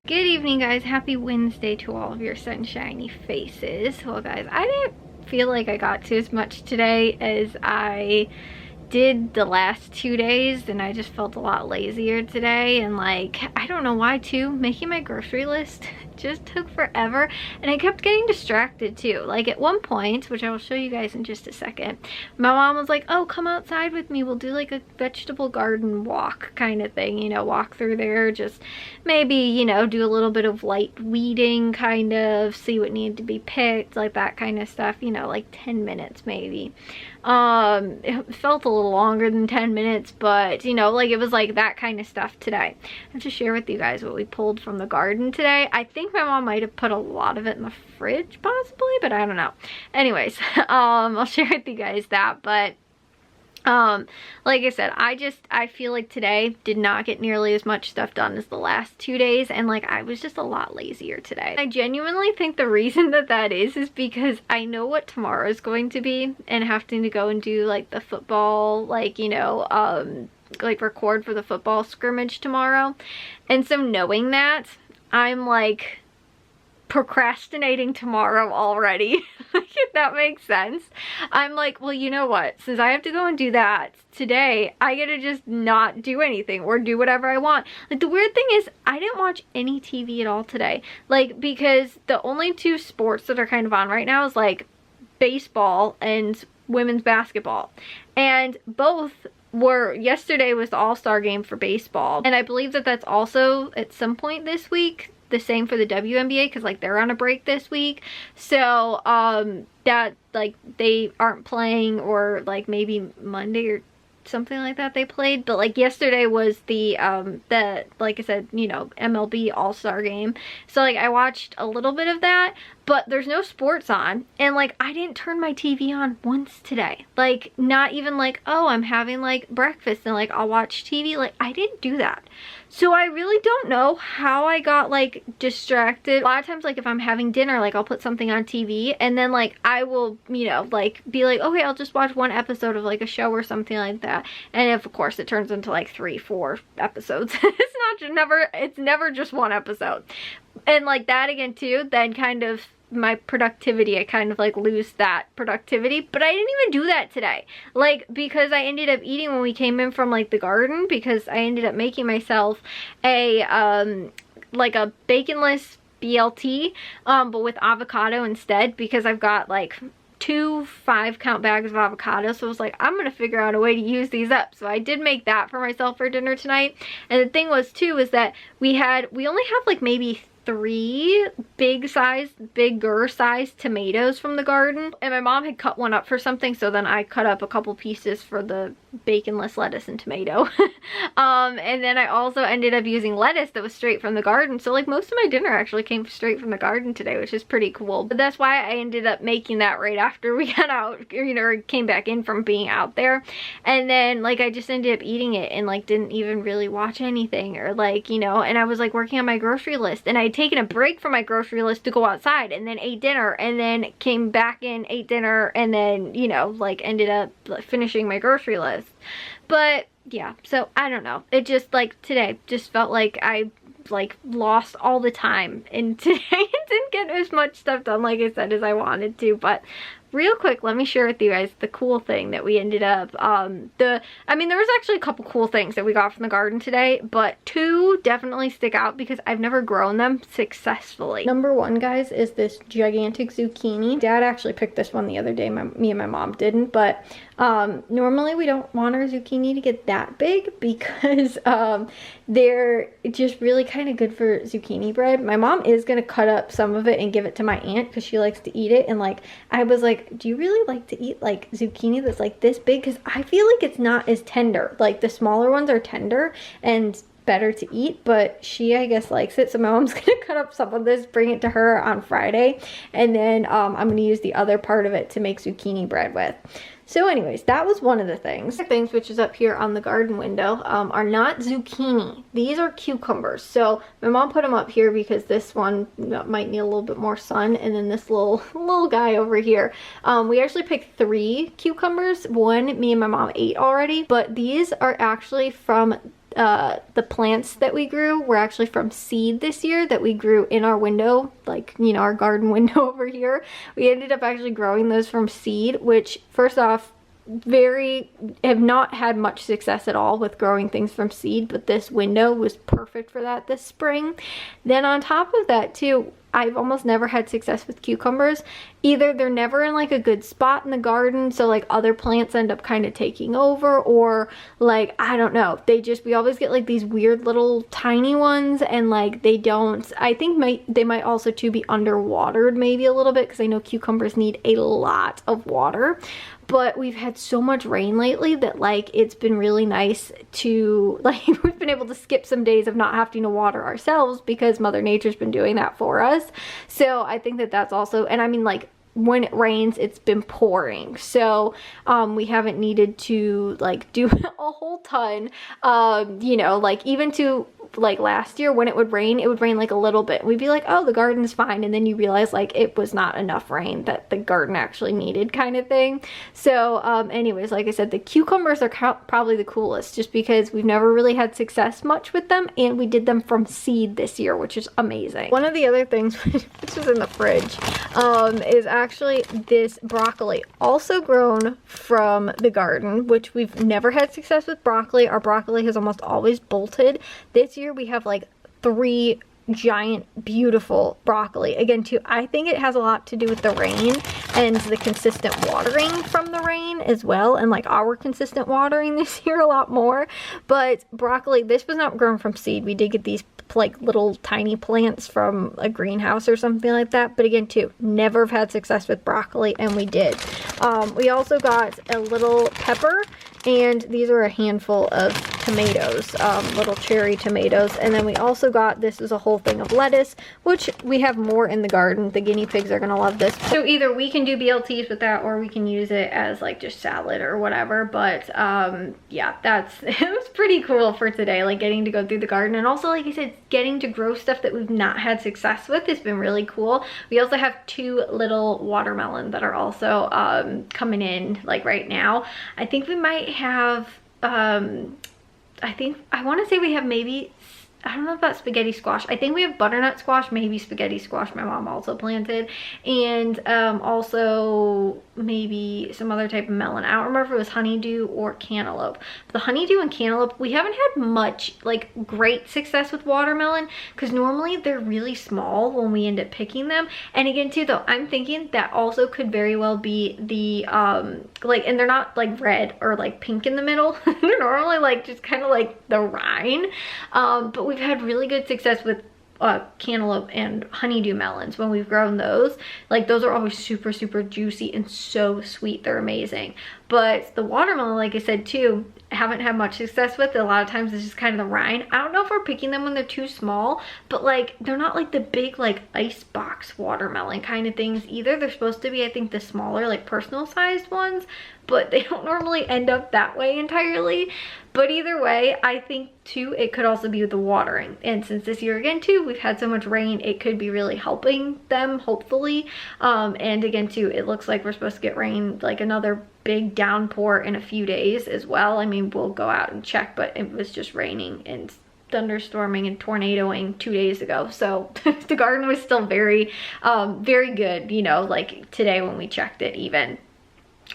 Good evening, guys. Happy Wednesday to all of your sunshiny faces. Well, guys, I didn't feel like I got to as much today as I did the last 2 days, and I just felt a lot lazier today. And like, I don't know why too, making my grocery list just took forever, and I kept getting distracted too. Like at one point, which I will show you guys in just a second, my mom was like, oh, come outside with me, we'll do like a vegetable garden walk kind of thing, you know, walk through there, just maybe, you know, do a little bit of light weeding, kind of see what needed to be picked, like that kind of stuff, you know, like 10 minutes maybe. It felt a little longer than 10 minutes, but you know, like it was like that kind of stuff today. I have to share with you guys what we pulled from the garden today. I think my mom might have put a lot of it in the fridge possibly, but I don't know. Anyways, I'll share with you guys that, but like I said, I feel like today did not get nearly as much stuff done as the last 2 days, and like I was just a lot lazier today. I genuinely think the reason that is because I know what tomorrow is going to be, and having to go and do like the football, like, you know, like record for the football scrimmage tomorrow. And so knowing that, I'm like procrastinating tomorrow already. If that makes sense. I'm like, well, you know what, since I have to go and do that today, I gotta just not do anything or do whatever I want. Like the weird thing is, I didn't watch any TV at all today, like because the only two sports that are kind of on right now is like baseball and women's basketball, and both were, yesterday was the all-star game for baseball, and I believe that that's also at some point this week the same for the WNBA, because like they're on a break this week. So that like they aren't playing, or like maybe Monday or something like that they played, but like yesterday was the like I said, you know, MLB all-star game. So like I watched a little bit of that, but there's no sports on, and like I didn't turn my TV on once today. Like not even like, oh, I'm having like breakfast and like I'll watch TV. Like I didn't do that. So I really don't know how I got like distracted. A lot of times, like if I'm having dinner, like I'll put something on TV, and then like I will, you know, like be like, okay, I'll just watch one episode of like a show or something like that. And if of course it turns into like 3-4 episodes, it's never just one episode. And like that again too, then kind of my productivity, I kind of like lose that productivity. But I didn't even do that today, like because I ended up eating when we came in from like the garden, because I ended up making myself a like a baconless BLT, but with avocado instead, because I've got like 2 5-count bags of avocado. So I was like, I'm gonna figure out a way to use these up. So I did make that for myself for dinner tonight. And the thing was too, is that we only have like maybe 3 bigger sized tomatoes from the garden, and my mom had cut one up for something, so then I cut up a couple pieces for the baconless lettuce and tomato. And then I also ended up using lettuce that was straight from the garden, so like most of my dinner actually came straight from the garden today, which is pretty cool. But that's why I ended up making that right after we got out, you know, or came back in from being out there. And then like I just ended up eating it and like didn't even really watch anything, or like, you know, and I was like working on my grocery list, and I'd taken a break from my grocery list to go outside, and then ate dinner, and then came back in, ate dinner, and then, you know, like ended up like finishing my grocery list. But yeah, so I don't know, it just like today just felt like I like lost all the time, and today didn't get as much stuff done, like I said, as I wanted to. But real quick, let me share with you guys the cool thing that we ended up, I mean, there was actually a couple cool things that we got from the garden today, but 2 definitely stick out because I've never grown them successfully. Number 1, guys, is this gigantic zucchini. Dad actually picked this one the other day. Me and my mom didn't, but normally we don't want our zucchini to get that big because they're just really kind of good for zucchini bread. My mom is going to cut up some of it and give it to my aunt because she likes to eat it, and like I was like, do you really like to eat like zucchini that's like this big? Because I feel like it's not as tender. Like the smaller ones are tender and better to eat, but she, I guess, likes it. So my mom's gonna cut up some of this, bring it to her on Friday, and then I'm gonna use the other part of it to make zucchini bread with. So anyways, that was one of the things. The things which is up here on the garden window are not zucchini. These are cucumbers. So my mom put them up here because this one might need a little bit more sun, and then this little guy over here. We actually picked 3 cucumbers. One me and my mom ate already, but these are actually from the plants that we grew were actually from seed this year that we grew in our window, like, you know, our garden window over here. We ended up actually growing those from seed, which first off, have not had much success at all with growing things from seed, but this window was perfect for that this spring. Then on top of that too, I've almost never had success with cucumbers. Either they're never in like a good spot in the garden, so like other plants end up kind of taking over, or like, I don't know, we always get like these weird little tiny ones, and like they don't, I think they might also too be underwatered maybe a little bit, because I know cucumbers need a lot of water. But we've had so much rain lately that like it's been really nice to, like, we've been able to skip some days of not having to water ourselves because Mother Nature's been doing that for us. So I think that that's also, and I mean, like, when it rains, it's been pouring, so we haven't needed to like do a whole ton, you know, like even to like last year when it would rain like a little bit. We'd be like, oh, the garden's fine, and then you realize like it was not enough rain that the garden actually needed, kind of thing. So anyways, like I said, the cucumbers are probably the coolest, just because we've never really had success much with them, and we did them from seed this year, which is amazing. One of the other things, which is in the fridge, is actually this broccoli, also grown from the garden, which we've never had success with broccoli. Our broccoli has almost always bolted. This year we have like 3 giant beautiful broccoli. Again too, I think it has a lot to do with the rain and the consistent watering from the rain as well, and like our consistent watering this year a lot more. But broccoli, this was not grown from seed. We did get these like little tiny plants from a greenhouse or something like that, but again too, never have had success with broccoli, and we did. We also got a little pepper, and these are a handful of tomatoes, little cherry tomatoes. And then we also got, this is a whole thing of lettuce, which we have more in the garden. The guinea pigs are gonna love this. So either we can do BLTs with that, or we can use it as like just salad or whatever. But yeah, it was pretty cool for today, like getting to go through the garden. And also, like I said, getting to grow stuff that we've not had success with has been really cool. We also have 2 little watermelon that are also coming in like right now. I think we might have I want to say we have maybe, I don't know about spaghetti squash. I think we have butternut squash, maybe spaghetti squash my mom also planted, and also maybe some other type of melon. I don't remember if it was honeydew or cantaloupe. The honeydew and cantaloupe, we haven't had much like great success with watermelon, because normally they're really small when we end up picking them. And again too though, I'm thinking that also could very well be the like, and they're not like red or like pink in the middle. They're normally like just kind of like the rind, but we've had really good success with cantaloupe and honeydew melons when we've grown those. Like those are always super juicy and so sweet. They're amazing. But the watermelon, like I said too, haven't had much success with. A lot of times it's just kind of the rind. I don't know if we're picking them when they're too small, but like they're not like the big like ice box watermelon kind of things either. They're supposed to be, I think, the smaller like personal sized ones, but they don't normally end up that way entirely. But either way, I think too, it could also be with the watering. And since this year again too, we've had so much rain, it could be really helping them, hopefully. And again too, it looks like we're supposed to get rain, like another big downpour in a few days as well. I mean, we'll go out and check, but it was just raining and thunderstorming and tornadoing 2 days ago. So the garden was still very good, you know, like today when we checked it even.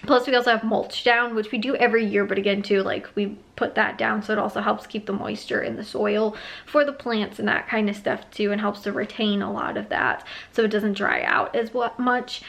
Plus we also have mulch down, which we do every year, but again too, like we put that down so it also helps keep the moisture in the soil for the plants and that kind of stuff too, and helps to retain a lot of that so it doesn't dry out as much.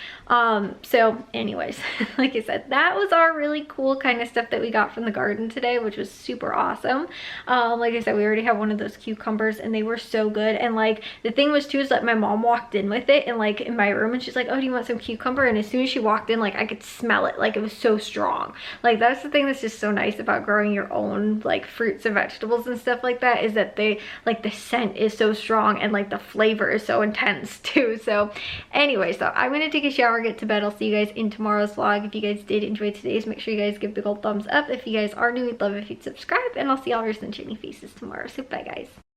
So anyways, like I said, that was our really cool kind of stuff that we got from the garden today, which was super awesome. Like I said, we already have one of those cucumbers and they were so good. And like the thing was too, is that my mom walked in with it and like in my room, and she's like, oh, do you want some cucumber? And as soon as she walked in, like I could smell it, like it was so strong. Like that's the thing that's just so nice about growing your own like fruits and vegetables and stuff like that, is that they like the scent is so strong and like the flavor is so intense too. So anyway, so I'm gonna take a shower, get to bed. I'll see you guys in tomorrow's vlog. If you guys did enjoy today's, make sure you guys give big old thumbs up. If you guys are new, we'd love if you'd subscribe, and I'll see all your sunshiny faces tomorrow. So bye guys.